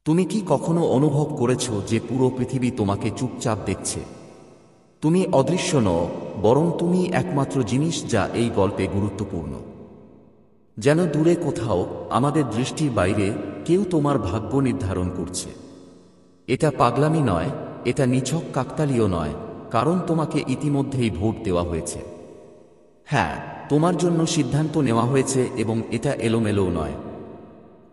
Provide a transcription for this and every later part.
তুমি কি কখনো অনুভব করেছো যে পুরো পৃথিবী তোমাকে চুপচাপ দেখছে? তুমি অদৃশ্য নও, বরং তুমি একমাত্র জিনিস যা এই গল্পে গুরুত্বপূর্ণ। যেন দূরে কোথাও, আমাদের দৃষ্টির বাইরে, কেউ তোমার ভাগ্য নির্ধারণ করছে। এটা পাগলামি নয়, এটা নিছক কাকতালীয় নয়, কারণ তোমাকে ইতিমধ্যেই ভোট দেওয়া হয়েছে। হ্যাঁ, তোমার জন্য সিদ্ধান্ত নেওয়া হয়েছে এবং এটা এলোমেলোও নয়।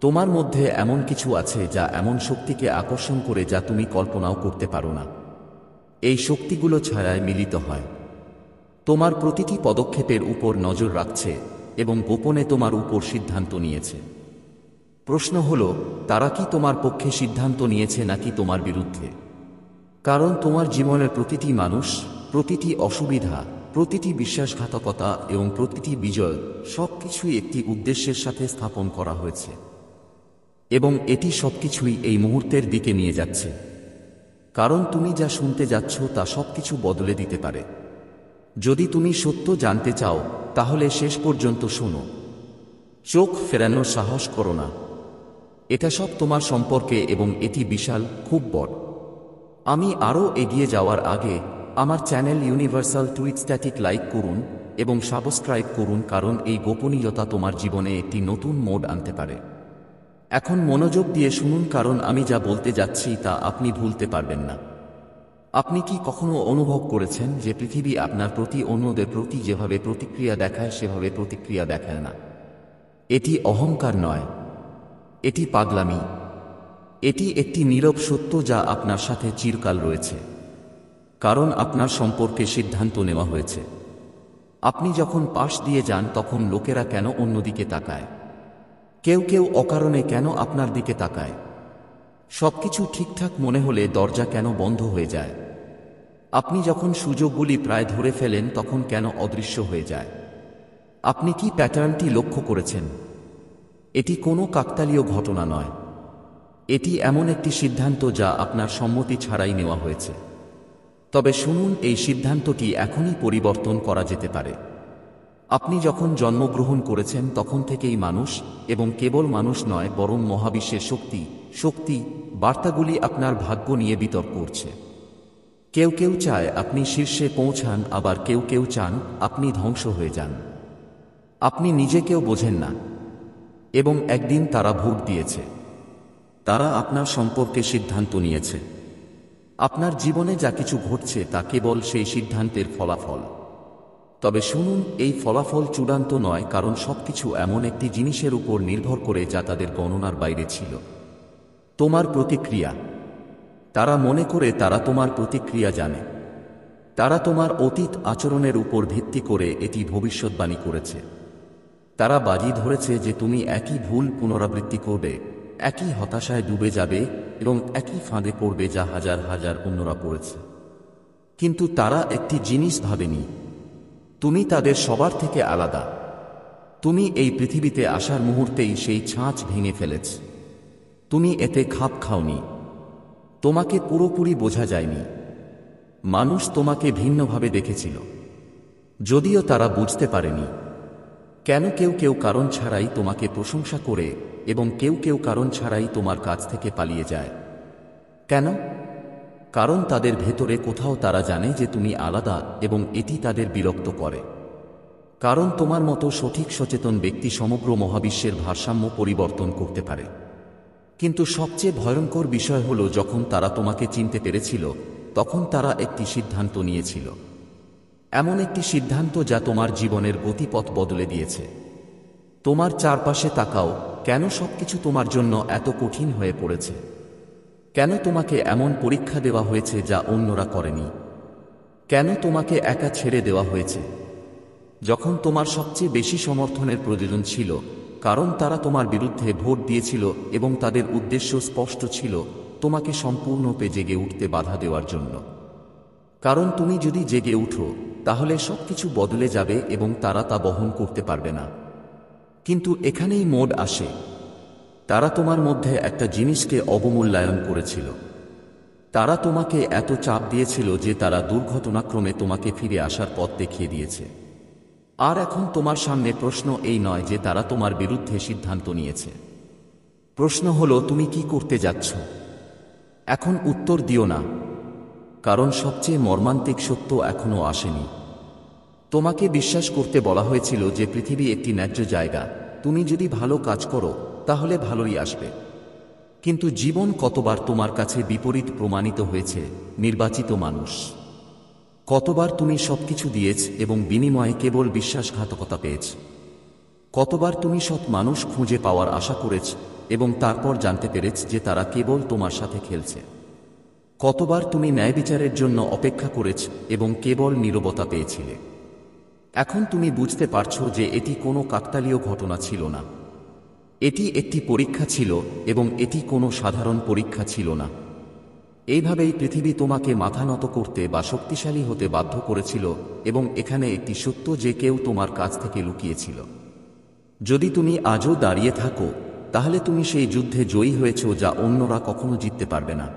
তোমার মধ্যে এমন কিছু আছে যা এমন শক্তিকে আকর্ষণ করে যা তুমি কল্পনাও করতে পারো না। এই শক্তিগুলো ছায়ায় মিলিত হয়, তোমার প্রতিটি পদক্ষেপের উপর নজর রাখছে এবং গোপনে তোমার উপর সিদ্ধান্ত নিয়েছে। প্রশ্ন হলো, তারা কি তোমার পক্ষে সিদ্ধান্ত নিয়েছে নাকি তোমার বিরুদ্ধে? কারণ তোমার জীবনের প্রতিটি মানুষ, প্রতিটি অসুবিধা, প্রতিটি বিশ্বাসঘাতকতা এবং প্রতিটি বিজয়, সবকিছুই একটি উদ্দেশ্যের সাথে স্থাপন করা হয়েছে। এবং এটি সবকিছুই এই মুহূর্তের দিকে নিয়ে যাচ্ছে। কারণ তুমি যা শুনতে যাচ্ছ তা সবকিছু বদলে দিতে পারে। যদি তুমি সত্য জানতে চাও, তাহলে শেষ পর্যন্ত শোনো। চোখ ফেরানোর সাহস করো না। এটা সব তোমার সম্পর্কে এবং এটি বিশাল, খুব বড়। আমি আরও এগিয়ে যাওয়ার আগে আমার channel universal tweet static like করুন এবং সাবস্ক্রাইব করুন, কারণ এই গোপনীয়তা তোমার জীবনে একটি নতুন মোড আনতে পারে। এখন মনোযোগ দিয়ে শুনুন, কারণ আমি যা বলতে যাচ্ছি তা আপনি ভুলতে পারবেন না। আপনি কি কখনো অনুভব করেছেন যে পৃথিবী আপনার প্রতি অন্যদের প্রতি যেভাবে প্রতিক্রিয়া দেখায় সেভাবে প্রতিক্রিয়া দেখায় না? এটি অহংকার নয়, এটি পাগলামি। এটি একটি নীরব সত্য যা আপনার সাথে চিরকাল রয়েছে। কারণ আপনার সম্পর্কে সিদ্ধান্ত নেওয়া হয়েছে। আপনি যখন পাশ দিয়ে যান তখন লোকেরা কেন অন্যদিকে তাকায়? কেউ কেউ অকারণে কেন আপনার দিকে তাকায়? সবকিছু ঠিকঠাক মনে হলে দরজা কেন বন্ধ হয়ে যায়? আপনি যখন সুযোগগুলি প্রায় ধরে ফেলেন তখন কেন অদৃশ্য হয়ে যায়? আপনি কি প্যাটার্নটি লক্ষ্য করেছেন? এটি কোনো কাকতালীয় ঘটনা নয়। এটি এমন একটি সিদ্ধান্ত যা আপনার সম্মতি ছাড়াই নেওয়া হয়েছে। তবে শুনুন, এই সিদ্ধান্তটি এখনই পরিবর্তন করা যেতে পারে। আপনি যখন জন্মগ্রহণ করেছেন তখন থেকেই মানুষ, এবং কেবল মানুষ নয় বরং মহাবিশ্বের শক্তি বার্তাগুলি আপনার ভাগ্য নিয়ে বিতর্ক করছে। কেউ কেউ চায় আপনি শীর্ষে পৌঁছান, আবার কেউ কেউ চান আপনি ধ্বংস হয়ে যান। আপনি নিজেকেও বোঝেন না। এবং একদিন তারা ভোট দিয়েছে। তারা আপনার সম্পর্কে সিদ্ধান্ত নিয়েছে। আপনার জীবনে যা কিছু ঘটছে তা কেবল সেই সিদ্ধান্তের ফলাফল। তবে শুনুন, এই ফলাফল চূড়ান্ত নয়, কারণ সবকিছু এমন একটি জিনিসের উপর নির্ভর করে যা তাদের গণনার বাইরে ছিল। তোমার প্রতিক্রিয়া। তারা মনে করে তারা তোমার প্রতিক্রিয়া জানে। তারা তোমার অতীত আচরণের উপর ভিত্তি করে এটি ভবিষ্যদ্বাণী করেছে। তারা বাজি ধরেছে যে তুমি একই ভুল পুনরাবৃত্তি করবে, একই হতাশায় ডুবে যাবে এবং একই ফাঁদে পড়বে যা হাজার হাজার অন্যরা পড়েছে। কিন্তু তারা একটি জিনিস ভাবেনি, তুমি তাদের সবার থেকে আলাদা। তুমি এই পৃথিবীতে আসার মুহূর্তেই সেই ছাঁচ ভেঙে ফেলেছ। তুমি এতে খাপ খাওনি। তোমাকে পুরোপুরি বোঝা যায়নি। মানুষ তোমাকে ভিন্নভাবে দেখেছিল, যদিও তারা বুঝতে পারেনি কেন। কেউ কেউ কারণ ছাড়াই তোমাকে প্রশংসা করে এবং কেউ কেউ কারণ ছাড়াই তোমার কাছ থেকে পালিয়ে যায়। কেন? কারণ তাদের ভেতরে কোথাও তারা জানে যে তুমি আলাদা এবং এটি তাদের বিরক্ত করে। কারণ তোমার মতো সঠিক সচেতন ব্যক্তি সমগ্র মহাবিশ্বের ভারসাম্য পরিবর্তন করতে পারে। কিন্তু সবচেয়ে ভয়ঙ্কর বিষয় হলো, যখন তারা তোমাকে চিনতে পেরেছিল তখন তারা একটি সিদ্ধান্ত নিয়েছিল। এমন একটি সিদ্ধান্ত যা তোমার জীবনের গতিপথ বদলে দিয়েছে। তোমার চারপাশে তাকাও, কেন সবকিছু তোমার জন্য এত কঠিন হয়ে পড়েছে? কেন তোমাকে এমন পরীক্ষা দেওয়া হয়েছে যা অন্যরা করেনি? কেন তোমাকে একা ছেড়ে দেওয়া হয়েছে যখন তোমার সবচেয়ে বেশি সমর্থনের প্রয়োজন ছিল? কারণ তারা তোমার বিরুদ্ধে ভোট দিয়েছিল এবং তাদের উদ্দেশ্য স্পষ্ট ছিল, তোমাকে সম্পূর্ণরূপে জেগে উঠতে বাধা দেওয়ার জন্য। কারণ তুমি যদি জেগে উঠো তাহলে সবকিছু বদলে যাবে এবং তারা তা বহন করতে পারবে না। কিন্তু এখানেই মোড আসে। তারা তোমার মধ্যে একটা জিনিসকে অবমূল্যায়ন করেছিল। তারা তোমাকে এত চাপ দিয়েছিল যে তারা দুর্ঘটনাক্রমে তোমাকে ফিরে আসার পথ দেখিয়ে দিয়েছে। আর এখন তোমার সামনে প্রশ্ন এই নয় যে তারা তোমার বিরুদ্ধে সিদ্ধান্ত নিয়েছে। প্রশ্ন হলো তুমি কি করতে যাচ্ছ? এখন উত্তর দিও না, কারণ সবচেয়ে মর্মান্তিক সত্য এখনো আসেনি। তোমাকে বিশ্বাস করতে বলা হয়েছিল যে পৃথিবী একটি ন্যায্য জায়গা, তুমি যদি ভালো কাজ করো তাহলে ভালোই আসবে। কিন্তু জীবন কতবার তোমার কাছে বিপরীত প্রমাণিত হয়েছে, নির্বাচিত মানুষ। কতবার তুমি সবকিছু দিয়েছ এবং বিনিময়ে কেবল বিশ্বাসঘাতকতা পেয়েছ। কতবার তুমি সৎ মানুষ খুঁজে পাওয়ার আশা করেছ এবং তারপর জানতে পেরেছ যে তারা কেবল তোমার সাথে খেলছে। কতবার তুমি ন্যায় বিচারের জন্য অপেক্ষা করেছ এবং কেবল নীরবতা পেয়েছিলে। এখন তুমি বুঝতে পারছো যে এটি কোনো কাকতালীয় ঘটনা ছিল না। এটি একটি পরীক্ষা ছিল এবং এটি কোনো সাধারণ পরীক্ষা ছিল না। এইভাবেই পৃথিবী তোমাকে মাথা নত করতে বা শক্তিশালী হতে বাধ্য করেছিল, এবং এখানে একটি সত্য যে কেউ তোমার কাছ থেকে লুকিয়েছিল। যদি তুমি আজও দাঁড়িয়ে থাকো তাহলে তুমি সেই যুদ্ধে জয়ী হয়েছ যা অন্যরা কখনো জিততে পারবে না।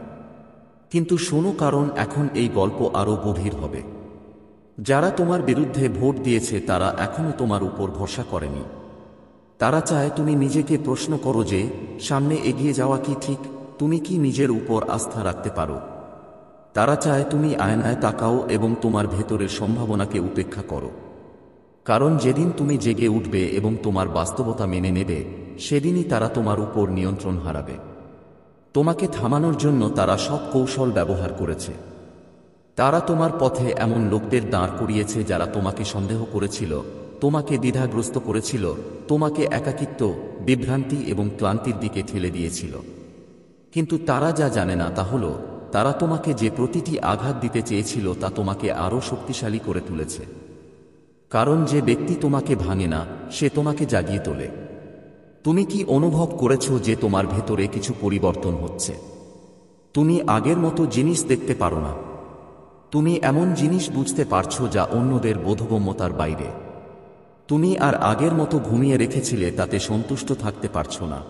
কিন্তু শোনো, কারণ এখন এই গল্প আরও গভীর হবে। যারা তোমার বিরুদ্ধে ভোট দিয়েছে তারা এখনো তোমার উপর ভরসা করেনি। তারা চায় তুমি নিজেকে প্রশ্ন করো যে সামনে এগিয়ে যাওয়া কি ঠিক, তুমি কি নিজের উপর আস্থা রাখতে পারো। তারা চায় তুমি আয়নায় তাকাও এবং তোমার ভেতরের সম্ভাবনাকে উপেক্ষা করো। কারণ যেদিন তুমি জেগে উঠবে এবং তোমার বাস্তবতা মেনে নেবে, সেদিনই তারা তোমার উপর নিয়ন্ত্রণ হারাবে। তোমাকে থামানোর জন্য তারা সব কৌশল ব্যবহার করেছে। তারা তোমার পথে এমন লোকদের দাঁড় করিয়েছে যারা তোমাকে সন্দেহ করেছিল, তোমাকে দ্বিধাগ্রস্ত করেছিল, তোমাকে একাকিত্ব, বিভ্রান্তি এবং ক্লান্তির দিকে ঠেলে দিয়েছিল। কিন্তু তারা যা জানে না তা হলো, তারা তোমাকে যে প্রতিটি আঘাত দিতে চেয়েছিল তা তোমাকে আরও শক্তিশালী করে তুলেছে। কারণ যে ব্যক্তি তোমাকে ভাঙে না সে তোমাকে জাগিয়ে তোলে। তুমি কি অনুভব করেছো যে তোমার ভেতরে কিছু পরিবর্তন হচ্ছে? তুমি আগের মতো জিনিস দেখতে পারো না। তুমি এমন জিনিস বুঝতে পারছো যা অন্যদের বোধগম্যতার বাইরে। তুমি আর আগের মতো ঘুমিয়ে রেখেছিলে তাতে সন্তুষ্ট থাকতে পারছো না।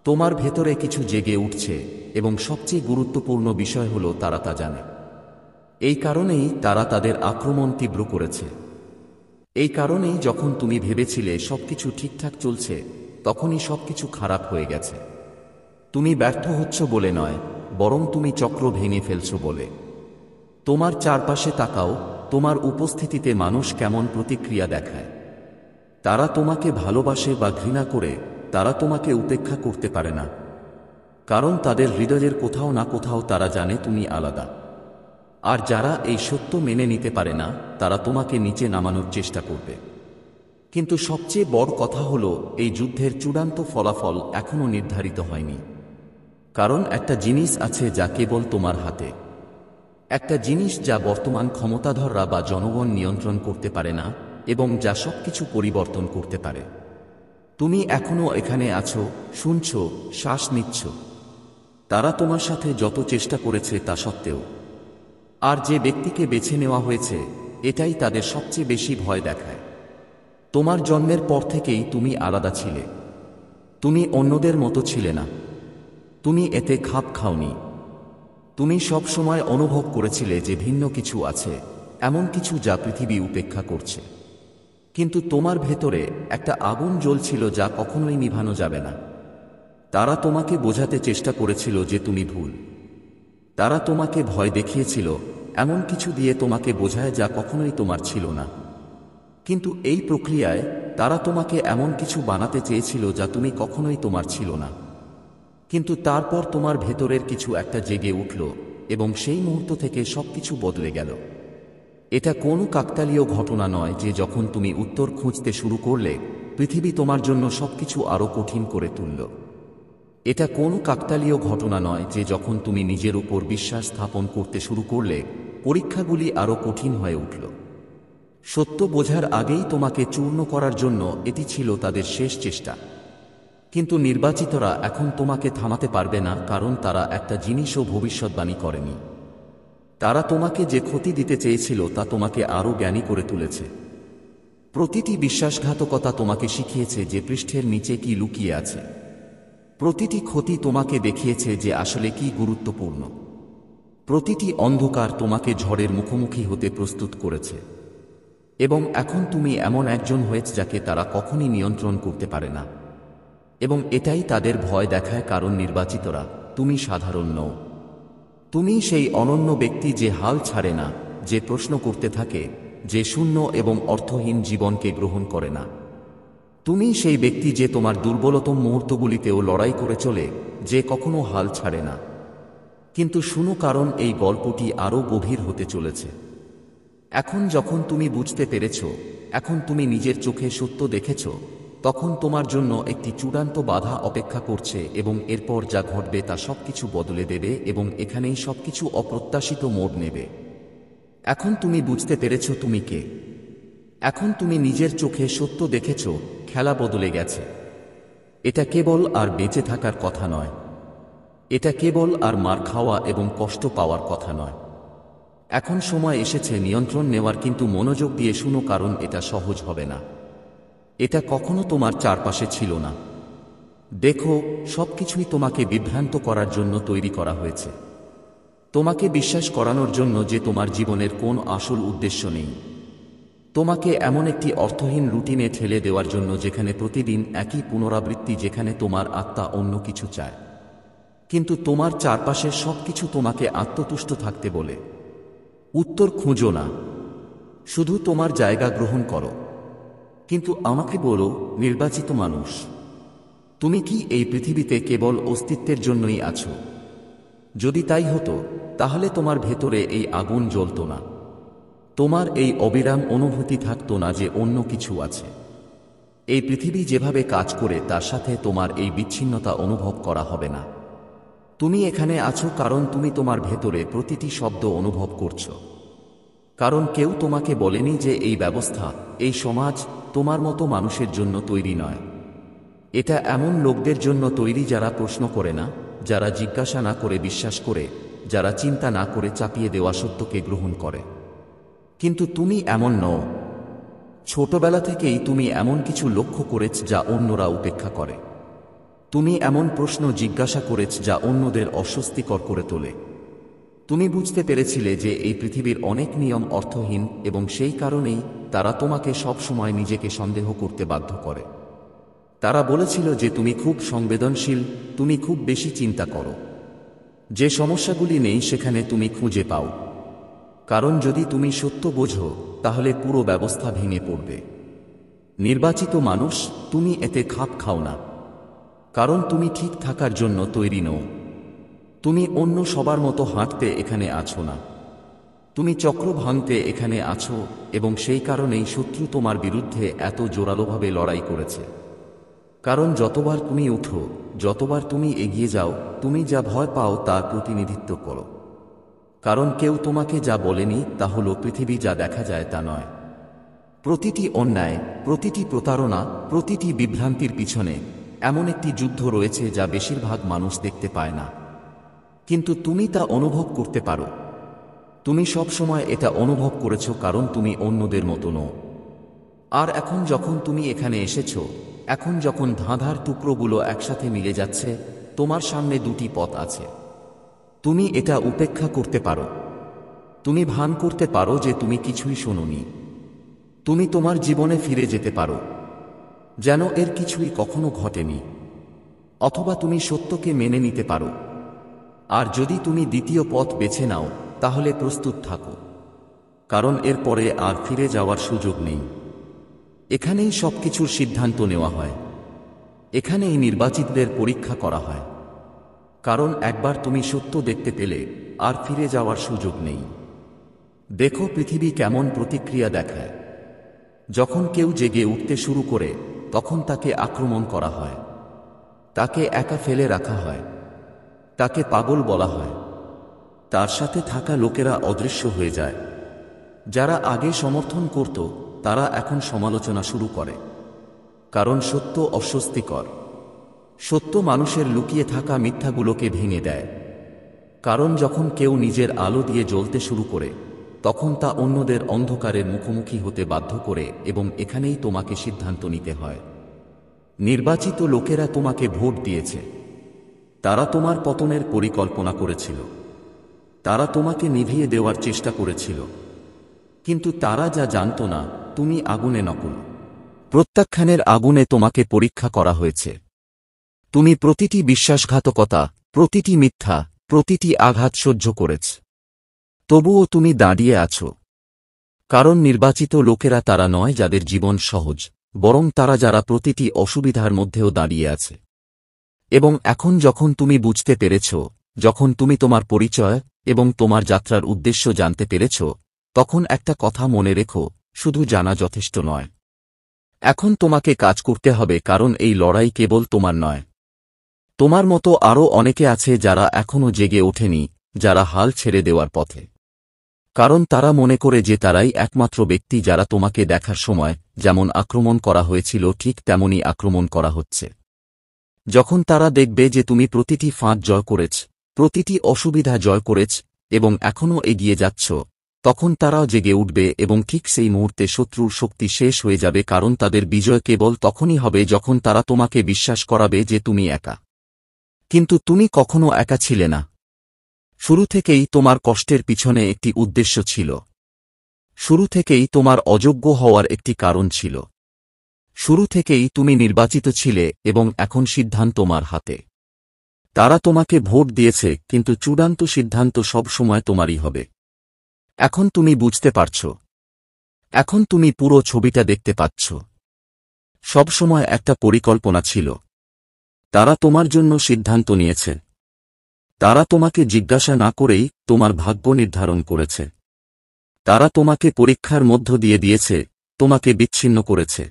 তোমার ভেতরে কিছু জেগে উঠছে, এবং সবচেয়ে গুরুত্বপূর্ণ বিষয় হলো তারা তা জানে। এই কারণেই তারা তাদের আক্রমণ তীব্র করেছে। এই কারণেই যখন তুমি ভেবেছিলে সবকিছু ঠিকঠাক চলছে, তখনই সবকিছু খারাপ হয়ে গেছে। তুমি ব্যর্থ হচ্ছ বলে নয়, বরং তুমি চক্র ভেঙে ফেলছো বলে। তোমার চারপাশে তাকাও, তোমার উপস্থিতিতে মানুষ কেমন প্রতিক্রিয়া দেখায়। তারা তোমাকে ভালোবাসে বা ঘৃণা করে, তারা তোমাকে উপেক্ষা করতে পারে না। কারণ তাদের হৃদয়ের কোথাও না কোথাও তারা জানে তুমি আলাদা। আর যারা এই সত্য মেনে নিতে পারে না তারা তোমাকে নিচে নামানোর চেষ্টা করবে। কিন্তু সবচেয়ে বড় কথা হলো, এই যুদ্ধের চূড়ান্ত ফলাফল এখনো নির্ধারিত হয়নি। কারণ একটা জিনিস আছে যা কেবল তোমার হাতে। একটা জিনিস যা বর্তমান ক্ষমতাধররা বা জনগণ নিয়ন্ত্রণ করতে পারে না, এবং যা সবকিছু পরিবর্তন করতে পারে। তুমি এখনো এখানে আছো, শুনছো, শ্বাস নিচ্ছ। তারা তোমার সাথে যত চেষ্টা করেছে তা সত্ত্বেও। আর যে ব্যক্তিকে বেছে নেওয়া হয়েছে, এটাই তাদের সবচেয়ে বেশি ভয় দেখায়। তোমার জন্মের পর থেকেই তুমি আলাদা ছিলে। তুমি অন্যদের মতো ছিলে না। তুমি এতে খাপ খাওনি। তুমি সব সময় অনুভব করেছিলে যে ভিন্ন কিছু আছে, এমন কিছু যা পৃথিবী উপেক্ষা করছে। কিন্তু তোমার ভেতরে একটা আগুন জ্বলছিল যা কখনোই নিভানো যাবে না। তারা তোমাকে বোঝাতে চেষ্টা করেছিল যে তুমি ভুল। তারা তোমাকে ভয় দেখিয়েছিল, এমন কিছু দিয়ে তোমাকে বোঝায় যা কখনোই তোমার ছিল না। কিন্তু এই প্রক্রিয়ায় তারা তোমাকে এমন কিছু বানাতে চেয়েছিল যা তুমি কখনোই তোমার ছিল না। কিন্তু তারপর তোমার ভেতরের কিছু একটা জেগে উঠল, এবং সেই মুহূর্ত থেকে সবকিছু বদলে গেল। এটা কোনো কাকতালীয় ঘটনা নয় যে যখন তুমি উত্তর খুঁজতে শুরু করলে, পৃথিবী তোমার জন্য সবকিছু আরও কঠিন করে তুলল। এটা কোনো কাকতালীয় ঘটনা নয় যে যখন তুমি নিজের উপর বিশ্বাস স্থাপন করতে শুরু করলে, পরীক্ষাগুলি আরও কঠিন হয়ে উঠল। সত্য বোঝার আগেই তোমাকে চূর্ণ করার জন্য এটি ছিল তাদের শেষ চেষ্টা। কিন্তু নির্বাচিতরা এখন তোমাকে থামাতে পারবে না, কারণ তারা একটা জিনিসও ভবিষ্যদ্বাণী করেনি। তারা তোমাকে যে ক্ষতি দিতে চেয়েছিল তা তোমাকে আরও জ্ঞানী করে তুলেছে। প্রতিটি বিশ্বাসঘাতকতা তোমাকে শিখিয়েছে যে পৃষ্ঠের নিচে কি লুকিয়ে আছে। প্রতিটি ক্ষতি তোমাকে দেখিয়েছে যে আসলে কি গুরুত্বপূর্ণ। প্রতিটি অন্ধকার তোমাকে ঝড়ের মুখোমুখি হতে প্রস্তুত করেছে। এবং এখন তুমি এমন একজন হয়েছে যাকে তারা কখনই নিয়ন্ত্রণ করতে পারে না। এবং এটাই তাদের ভয় দেখায়, কারণ নির্বাচিতরা তুমি সাধারণ নও। তুমি সেই অনন্য ব্যক্তি যে হাল ছাড়ে না, যে প্রশ্ন করতে থাকে, যে শূন্য এবং অর্থহীন জীবনকে গ্রহণ করে না। তুমি সেই ব্যক্তি যে তোমার দুর্বলতম মুহূর্তগুলিতেও লড়াই করে চলে, যে কখনো হাল ছাড়ে না। কিন্তু শুনো, কারণ এই গল্পটি আরও গভীর হতে চলেছে। এখন যখন তুমি বুঝতে পেরেছ, এখন তুমি নিজের চোখে সত্য দেখেছ, তখন তোমার জন্য একটি চূড়ান্ত বাধা অপেক্ষা করছে, এবং এরপর যা ঘটবে তা সবকিছু বদলে দেবে, এবং এখানেই সবকিছু অপ্রত্যাশিত মোড় নেবে। এখন তুমি বুঝতে পেরেছ তুমি কে। এখন তুমি নিজের চোখে সত্য দেখেছ, খেলা বদলে গেছে। এটা কেবল আর বেঁচে থাকার কথা নয়। এটা কেবল আর মার খাওয়া এবং কষ্ট পাওয়ার কথা নয়। এখন সময় এসেছে নিয়ন্ত্রণ নেওয়ার, কিন্তু মনোযোগ দিয়ে শুনো, কারণ এটা সহজ হবে না। এটা কখনো তোমার চারপাশে ছিল না। দেখো, সবকিছুই তোমাকে বিভ্রান্ত করার জন্য তৈরি করা হয়েছে। তোমাকে বিশ্বাস করানোর জন্য যে তোমার জীবনের কোনো আসল উদ্দেশ্য নেই। তোমাকে এমন একটি অর্থহীন রুটিনে ঠেলে দেওয়ার জন্য যেখানে প্রতিদিন একই পুনরাবৃত্তি, যেখানে তোমার আত্মা অন্য কিছু চায়। কিন্তু তোমার চারপাশের সবকিছু তোমাকে আত্মতুষ্ট থাকতে বলে। উত্তর খুঁজো না, শুধু তোমার জায়গা গ্রহণ করো। কিন্তু আমাকে বলো, নির্বাচিত মানুষ, তুমি কি এই পৃথিবীতে কেবল অস্তিত্বের জন্যই আছো? যদি তাই হতো, তাহলে তোমার ভেতরে এই আগুন জ্বলত না। তোমার এই অবিরাম অনুভূতি থাকতো না যে অন্য কিছু আছে। এই পৃথিবী যেভাবে কাজ করে তার সাথে তোমার এই বিচ্ছিন্নতা অনুভব করা হবে না। তুমি এখানে আছো কারণ তুমি তোমার ভেতরে প্রতিটি শব্দ অনুভব করছো। কারণ কেউ তোমাকে বলেনি যে এই ব্যবস্থা, এই সমাজ তোমার মতো মানুষের জন্য তৈরি নয়। এটা এমন লোকদের জন্য তৈরি যারা প্রশ্ন করে না, যারা জিজ্ঞাসা না করে বিশ্বাস করে, যারা চিন্তা না করে চাপিয়ে দেওয়া সত্যকে গ্রহণ করে। কিন্তু তুমি এমন নও। ছোটবেলা থেকেই তুমি এমন কিছু লক্ষ্য করেছ যা অন্যরা উপেক্ষা করে। তুমি এমন প্রশ্ন জিজ্ঞাসা করেছ যা অন্যদের অস্বস্তিকর করে তোলে। তুমি বুঝতে পেরেছিলে যে এই পৃথিবীর অনেক নিয়ম অর্থহীন, এবং সেই কারণেই তারা তোমাকে সব সময় নিজেকে সন্দেহ করতে বাধ্য করে। তারা বলেছিল যে তুমি খুব সংবেদনশীল, তুমি খুব বেশি চিন্তা করো। যে সমস্যাগুলি নেই সেখানে তুমি খুঁজে পাও। কারণ যদি তুমি সত্য বোঝো, তাহলে পুরো ব্যবস্থা ভেঙে পড়বে। নির্বাচিত মানুষ, তুমি এতে খাপ খাও না। কারণ তুমি ঠিক থাকার জন্য তৈরি নও। তুমি অন্য সবার মতো হাঁটতে এখানে আছো না। তুমি চক্র ভাঙতে এখানে আছো, এবং সেই কারণেই শত্রু তোমার বিরুদ্ধে এত জোরালোভাবে লড়াই করেছে। কারণ যতবার তুমি উঠো, যতবার তুমি এগিয়ে যাও, তুমি যা ভয় পাও তার প্রতিনিধিত্ব করো। কারণ কেউ তোমাকে যা বলেনি তা হলো পৃথিবী যা দেখা যায় তা নয়। প্রতিটি অন্যায়, প্রতিটি প্রতারণা, প্রতিটি বিভ্রান্তির পিছনে এমন একটি যুদ্ধ রয়েছে যা বেশিরভাগ মানুষ দেখতে পায় না। কিন্তু তুমি তা অনুভব করতে পারো। তুমি সব সময় এটা অনুভব করেছো কারণ তুমি অন্যদের মতো নও। আর এখন যখন তুমি এখানে এসেছো, এখন যখন ধাঁধার টুকরোগুলো একসাথে মিলে যাচ্ছে, তোমার সামনে দুটি পথ আছে। তুমি এটা উপেক্ষা করতে পারো। তুমি ভান করতে পারো যে তুমি কিছুই শোনোনি। তুমি তোমার জীবনে ফিরে যেতে পারো যেন এর কিছুই কখনো ঘটেনি। অথবা তুমি সত্যকে মেনে নিতে পারো। আর যদি তুমি দ্বিতীয় পথ বেছে নাও, তাহলে প্রস্তুত থাকো। কারণ এর পরে আর ফিরে যাওয়ার সুযোগ নেই। এখানেই সবকিছুর সিদ্ধান্ত নেওয়া হয়। এখানেই নির্বাচিতদের পরীক্ষা করা হয়। কারণ একবার তুমি সত্য দেখতে পেলে, আর ফিরে যাওয়ার সুযোগ নেই। দেখো পৃথিবী কেমন প্রতিক্রিয়া দেখায়। যখন কেউ জেগে উঠতে শুরু করে, তখন তাকে আক্রমণ করা হয়। তাকে একা ফেলে রাখা হয়। তাকে পাগল বলা হয়। তার সাথে থাকা লোকেরা অদৃশ্য হয়ে যায়। যারা আগে সমর্থন করত, তারা এখন সমালোচনা শুরু করে। কারণ সত্য অস্বস্তিকর। সত্য মানুষের লুকিয়ে থাকা মিথ্যাগুলোকে ভেঙে দেয়। কারণ যখন কেউ নিজের আলো দিয়ে জ্বলতে শুরু করে, তখন তা অন্যদের অন্ধকারের মুখোমুখি হতে বাধ্য করে, এবং এখানেই তোমাকে সিদ্ধান্ত নিতে হয়। নির্বাচিত লোকেরা তোমাকে ভোট দিয়েছে। তারা তোমার পতনের পরিকল্পনা করেছিল। তারা তোমাকে নিভিয়ে দেওয়ার চেষ্টা করেছিল। কিন্তু তারা যা জানত না, তুমি আগুনে নকল। প্রত্যাখ্যানের আগুনে তোমাকে পরীক্ষা করা হয়েছে। তুমি প্রতিটি বিশ্বাসঘাতকতা, প্রতিটি মিথ্যা, প্রতিটি আঘাত সহ্য করেছ। তবুও তুমি দাঁড়িয়ে আছো। কারণ নির্বাচিত লোকেরা তারা নয় যাদের জীবন সহজ, বরং তারা যারা প্রতিটি অসুবিধার মধ্যেও দাঁড়িয়ে আছে। এবং এখন যখন তুমি বুঝতে পেরেছ, যখন তুমি তোমার পরিচয় এবং তোমার যাত্রার উদ্দেশ্য জানতে পেরেছ, তখন একটা কথা মনে রেখো, শুধু জানা যথেষ্ট নয়। এখন তোমাকে কাজ করতে হবে, কারণ এই লড়াই কেবল তোমার নয়। তোমার মতো আরও অনেকে আছে যারা এখনও জেগে ওঠেনি, যারা হাল ছেড়ে দেওয়ার পথে। কারণ তারা মনে করে যে তারাই একমাত্র ব্যক্তি যারা তোমাকে দেখার সময় যেমন আক্রমণ করা হয়েছিল ঠিক তেমনই আক্রমণ করা হচ্ছে। যখন তারা দেখবে যে তুমি প্রতিটি ফাঁদ জয় করেছ, প্রতিটি অসুবিধা জয় করেছ এবং এখনও এগিয়ে যাচ্ছ, তখন তারাও জেগে উঠবে এবং ঠিক সেই মুহূর্তে শত্রুর শক্তি শেষ হয়ে যাবে, কারণ তাদের বিজয় কেবল তখনই হবে যখন তারা তোমাকে বিশ্বাস করাবে যে তুমি একা। কিন্তু তুমি কখনো একা ছিলে না। শুরু থেকেই তোমার কষ্টের পিছনে একটি উদ্দেশ্য ছিল। শুরু থেকেই তোমার অযোগ্য হওয়ার একটি কারণ ছিল। শুরু থেকেই তুমি নির্বাচিত ছিলে এবং এখন সিদ্ধান্ত তোমার হাতে। তারা তোমাকে ভোট দিয়েছে, কিন্তু চূড়ান্ত সিদ্ধান্ত সব সময় তোমারই হবে। এখন তুমি বুঝতে পারছ। এখন তুমি পুরো ছবিটা দেখতে পাচ্ছ। সব সময় একটা পরিকল্পনা ছিল। তারা তোমার জন্য সিদ্ধান্ত নিয়েছে। তারা তোমাকে জিজ্ঞাসা না করেই তোমার ভাগ্য নির্ধারণ করেছে। তারা তোমাকে পরীক্ষার মধ্য দিয়ে দিয়েছে, তোমাকে বিচ্ছিন্ন করেছে,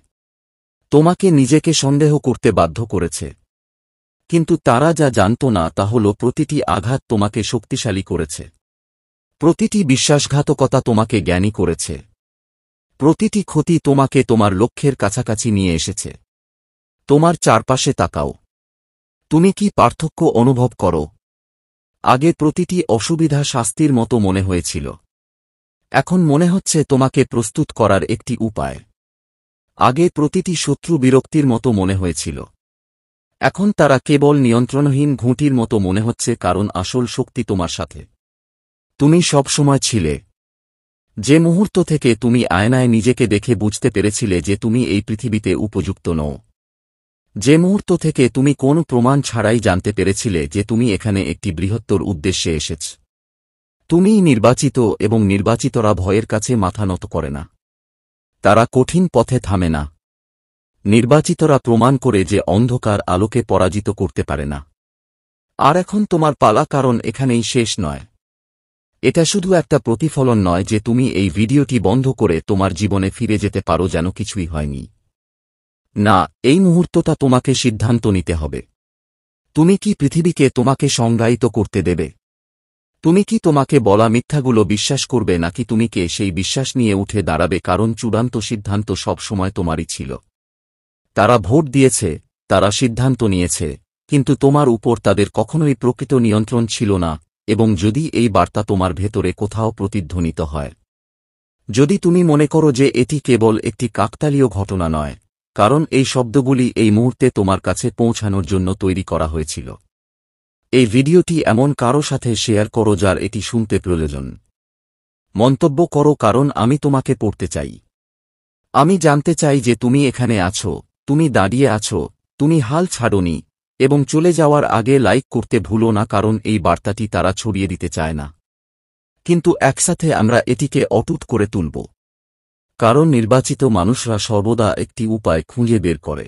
তোমাকে নিজেকে সন্দেহ করতে বাধ্য করেছে। কিন্তু তারা যা জানত না তা হল প্রতিটি আঘাত তোমাকে শক্তিশালী করেছে। প্রতিটি বিশ্বাসঘাতকতা তোমাকে জ্ঞানী করেছে। প্রতিটি ক্ষতি তোমাকে তোমার লক্ষ্যের কাছাকাছি নিয়ে এসেছে। তোমার চারপাশে তাকাও। তুমি কি পার্থক্য অনুভব করো? আগে প্রতিটি অসুবিধা শাস্তির মতো মনে হয়েছিল। এখন মনে হচ্ছে তোমাকে প্রস্তুত করার একটি উপায়। আগে প্রতিটি শত্রু বিরক্তির মতো মনে হয়েছিল। এখন তারা কেবল নিয়ন্ত্রণহীন ঘুঁটির মতো মনে হচ্ছে, কারণ আসল শক্তি তোমার সাথে। তুমি সব সময় ছিলে। যে মুহূর্ত থেকে তুমি আয়নায় নিজেকে দেখে বুঝতে পেরেছিলে যে তুমি এই পৃথিবীতে উপযুক্ত নও। যে মুহূর্ত থেকে তুমি কোনো প্রমাণ ছাড়াই জানতে পেরেছিলে যে তুমি এখানে একটি বৃহত্তর উদ্দেশ্যে এসেছ। তুমিই নির্বাচিত, এবং নির্বাচিতরা ভয়ের কাছে মাথা নত করে না। তারা কঠিন পথে থামে না। নির্বাচিতরা প্রমাণ করে যে অন্ধকার আলোকে পরাজিত করতে পারে না। আর এখন তোমার পালা, কারণ এখানেই শেষ নয়। এটা শুধু একটা প্রতিফলন নয় যে তুমি এই ভিডিওটি বন্ধ করে তোমার জীবনে ফিরে যেতে পারো যেন কিছুই হয়নি। না, এই মুহূর্তটা তোমাকে সিদ্ধান্ত নিতে হবে। তুমি কি পৃথিবীকে তোমাকে সংজ্ঞায়িত করতে দেবে? তুমি কি তোমাকে বলা মিথ্যাগুলো বিশ্বাস করবে, নাকি তুমি কে সেই বিশ্বাস নিয়ে উঠে দাঁড়াবে? কারণ চূড়ান্ত সিদ্ধান্ত সব সময় তোমারই ছিল। তারা ভোট দিয়েছে, তারা সিদ্ধান্ত নিয়েছে, কিন্তু তোমার উপর তাদের কখনোই প্রকৃত নিয়ন্ত্রণ ছিল না। এবং যদি এই বার্তা তোমার ভেতরে কোথাও প্রতিধ্বনিত হয়, যদি তুমি মনে করো যে এটি কেবল একটি কাকতালীয় ঘটনা নয়, কারণ এই শব্দগুলি এই মুহূর্তে তোমার কাছে পৌঁছানোর জন্য তৈরি করা হয়েছিল, এই ভিডিওটি এমন কারো সাথে শেয়ার করো যার এটি শুনতে প্রয়োজন। মন্তব্য করো, কারণ আমি তোমাকে পড়তে চাই। আমি জানতে চাই যে তুমি এখানে আছো, তুমি দাঁড়িয়ে আছো, তুমি হাল ছাড়োনি, এবং চলে যাওয়ার আগে লাইক করতে ভুলো না, কারণ এই বার্তাটি তারা ছড়িয়ে দিতে চায় না। কিন্তু একসাথে আমরা এটিকে অটুট করে তুলব। কারণ নির্বাচিত মানুষরা সর্বদা একটি উপায় খুঁজে বের করে।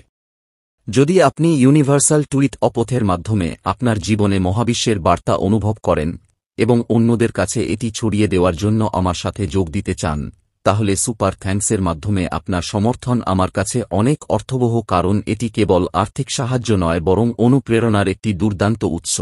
যদি আপনি ইউনিভার্সাল টুইট অপথের মাধ্যমে আপনার জীবনে মহাবিশ্বের বার্তা অনুভব করেন এবং অন্যদের কাছে এটি ছড়িয়ে দেওয়ার জন্য আমার সাথে যোগ দিতে চান, তাহলে সুপার থ্যাঙ্কসের মাধ্যমে আপনার সমর্থন আমার কাছে অনেক অর্থবহ, কারণ এটি কেবল আর্থিক সাহায্য নয় বরং অনুপ্রেরণার একটি দুর্দান্ত উৎস।